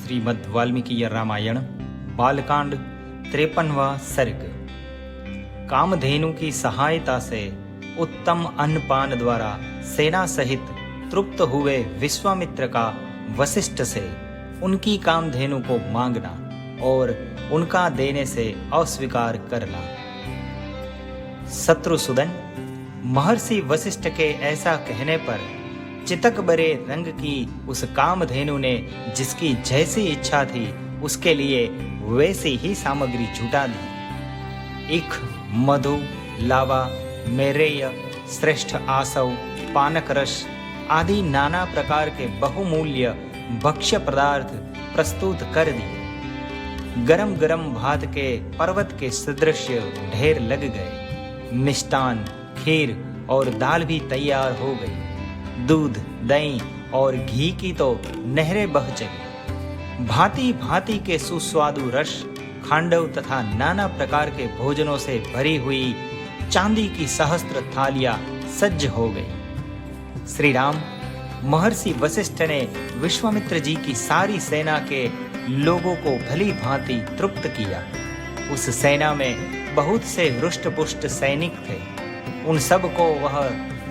श्रीमद् वाल्मीकि रामायण बालकांड 53वां सर्ग। कामधेनु की सहायता से उत्तम अन्नपान द्वारा सेना सहित तृप्त हुए विश्वामित्र का वशिष्ठ से उनकी कामधेनु को मांगना और उनका देने से अस्वीकार करना। शत्रुसूदन, महर्षि वशिष्ठ के ऐसा कहने पर चितक बरे रंग की उस कामधेनु ने जिसकी जैसी इच्छा थी उसके लिए वैसी ही सामग्री जुटा दी। इख, मधु, लावा, मेरेय, श्रेष्ठ आसव, पानक रस आदि नाना प्रकार के बहुमूल्य भक्ष्य पदार्थ प्रस्तुत कर दिए। गरम गरम भात के पर्वत के सदृश ढेर लग गए। मिष्टान, खीर और दाल भी तैयार हो गई। दूध, दही और घी की तो नहरें बह चली। भांति भांति के सुस्वादु रस, खांडव तथा नाना प्रकार के भोजनों से भरी हुई चांदी की सहस्त्र थालियां सज्ज हो गई। श्री राम, महर्षि वशिष्ठ ने विश्वामित्र जी की सारी सेना के लोगों को भली भांति तृप्त किया। उस सेना में बहुत से हृष्ट पुष्ट सैनिक थे। उन सब को वह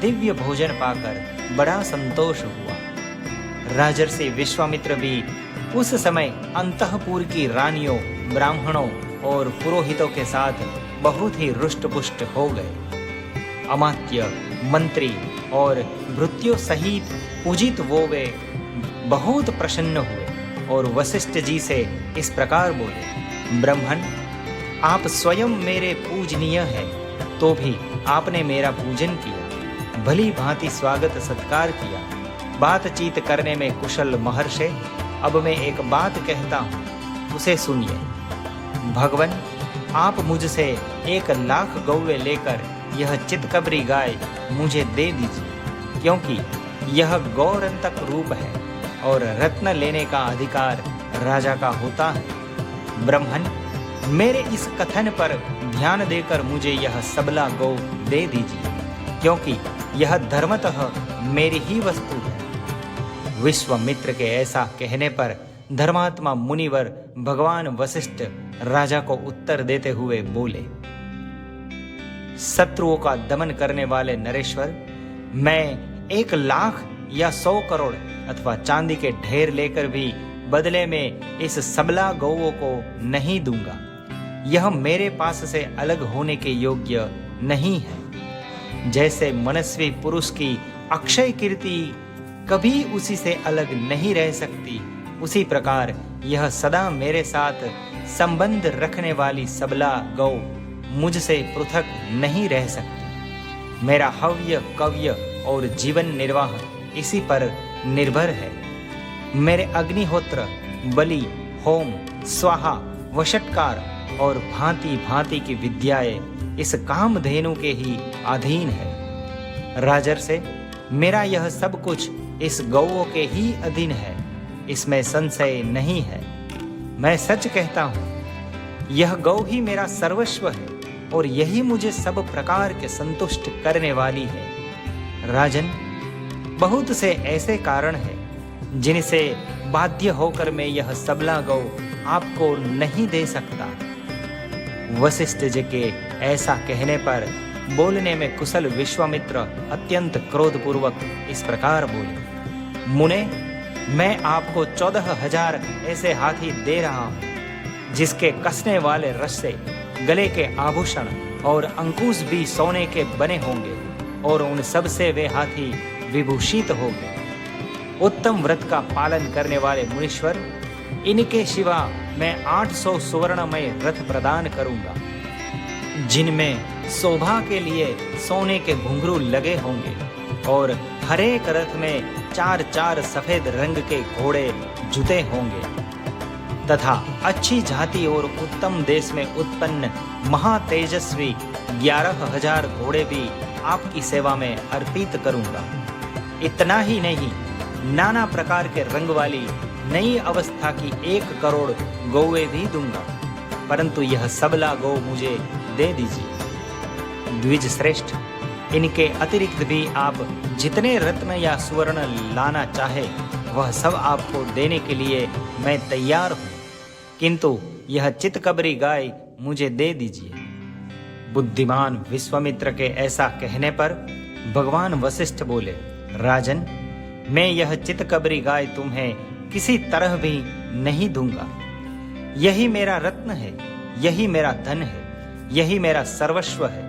दिव्य भोजन पाकर बड़ा संतोष हुआ। राजर्षि विश्वामित्र भी उस समय अंतःपुर की रानियों, ब्राह्मणों और पुरोहितों के साथ बहुत ही रुष्ट पुष्ट हो गए। अमात्य, मंत्री और भृत्यों सहित पूजित वो वे बहुत प्रसन्न हुए और वशिष्ठ जी से इस प्रकार बोले, ब्राह्मण, आप स्वयं मेरे पूजनीय हैं, तो भी आपने मेरा पूजन किया, भली भांति स्वागत सत्कार किया, बातचीत करने में कुशल महर्षि। अब मैं एक बात कहता हूँ, उसे सुनिए। भगवान, आप मुझसे 1,00,000 गौवे लेकर यह चितकबरी गाय मुझे दे दीजिए, क्योंकि यह गौरंतक रूप है और रत्न लेने का अधिकार राजा का होता है। ब्राह्मण, मेरे इस कथन पर ध्यान देकर मुझे यह सबला गौ दे दीजिए, क्योंकि यह धर्मतः मेरी ही वस्तु है। विश्वामित्र के ऐसा कहने पर धर्मात्मा मुनिवर भगवान वशिष्ठ राजा को उत्तर देते हुए बोले, शत्रुओं का दमन करने वाले नरेश्वर, मैं 1,00,000 या 100 करोड़ अथवा चांदी के ढेर लेकर भी बदले में इस सबला गौओं को नहीं दूंगा। यह मेरे पास से अलग होने के योग्य नहीं है। जैसे मनस्वी पुरुष की अक्षय कीर्ति कभी उसी से अलग नहीं रह सकती, उसी प्रकार यह सदा मेरे साथ संबंध रखने वाली सबला गौ मुझसे पृथक नहीं रह सकती। मेरा हव्य, कव्य और जीवन निर्वाह इसी पर निर्भर है। मेरे अग्निहोत्र, बलि, होम, स्वाहा, वषट्कार और भांति भांति की विद्याएं इस कामधेनु के ही अधीन है। राजर्षि, मेरा यह सब कुछ इस गौओं के ही अधीन है, इसमें संशय नहीं है। मैं सच कहता हूँ, यह गौ ही मेरा सर्वस्व है और यही मुझे सब प्रकार के संतुष्ट करने वाली है। राजन, बहुत से ऐसे कारण हैं जिनसे बाध्य होकर मैं यह सबला गौ आपको नहीं दे सकता। वशिष्ठ जी के ऐसा कहने पर बोलने में कुशल विश्वामित्र अत्यंत क्रोधपूर्वक इस प्रकार बोले, मुने, मैं आपको 14,000 ऐसे हाथी दे रहा हूँ, जिसके कसने वाले रस्से, गले के आभूषण और अंकुश भी सोने के बने होंगे और उन सब से वे हाथी विभूषित होंगे। उत्तम व्रत का पालन करने वाले मुनीश्वर, इनके सिवा मैं 800 सुवर्णमय रथ प्रदान करूंगा, जिनमें शोभा के लिए सोने के घुंघरू लगे होंगे और हर एक रथ में 4-4 सफेद रंग के घोड़े जुते होंगे तथा अच्छी जाति और उत्तम देश में उत्पन्न महातेजस्वी 11,000 घोड़े भी आपकी सेवा में अर्पित करूंगा। इतना ही नहीं, नाना प्रकार के रंग वाली नई अवस्था की 1 करोड़ गौवे भी दूंगा, परंतु यह सबला गौ मुझे दे दीजिए। द्विज श्रेष्ठ, इनके अतिरिक्त भी आप जितने रत्न या सुवर्ण लाना चाहे वह सब आपको देने के लिए मैं तैयार हूँ, किंतु यह चितकबरी गाय मुझे दे दीजिए। बुद्धिमान विश्वामित्र के ऐसा कहने पर भगवान वशिष्ठ बोले, राजन, मैं यह चितकबरी गाय तुम्हें किसी तरह भी नहीं दूंगा। यही मेरा रत्न है, यही मेरा धन है, यही मेरा सर्वस्व है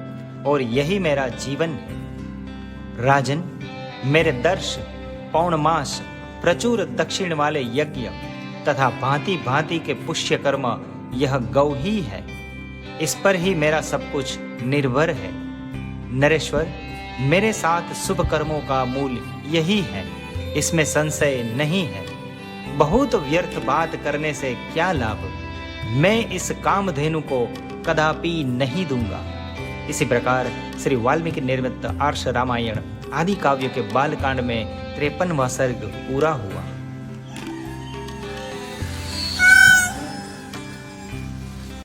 और यही मेरा जीवन है। राजन, मेरे दर्श, पौर्णमास, प्रचुर दक्षिण वाले यज्ञ तथा भांति भांति के पुण्य कर्म यह गौ ही है। इस पर ही मेरा सब कुछ निर्भर है। नरेश्वर, मेरे साथ शुभ कर्मों का मूल यही है, इसमें संशय नहीं है। बहुत व्यर्थ बात करने से क्या लाभ? मैं इस कामधेनु को कदापि नहीं दूंगा। इसी प्रकार श्री वाल्मीकि निर्मित आर्ष रामायण आदि काव्य के बालकांड में 53वां सर्ग पूरा हुआ।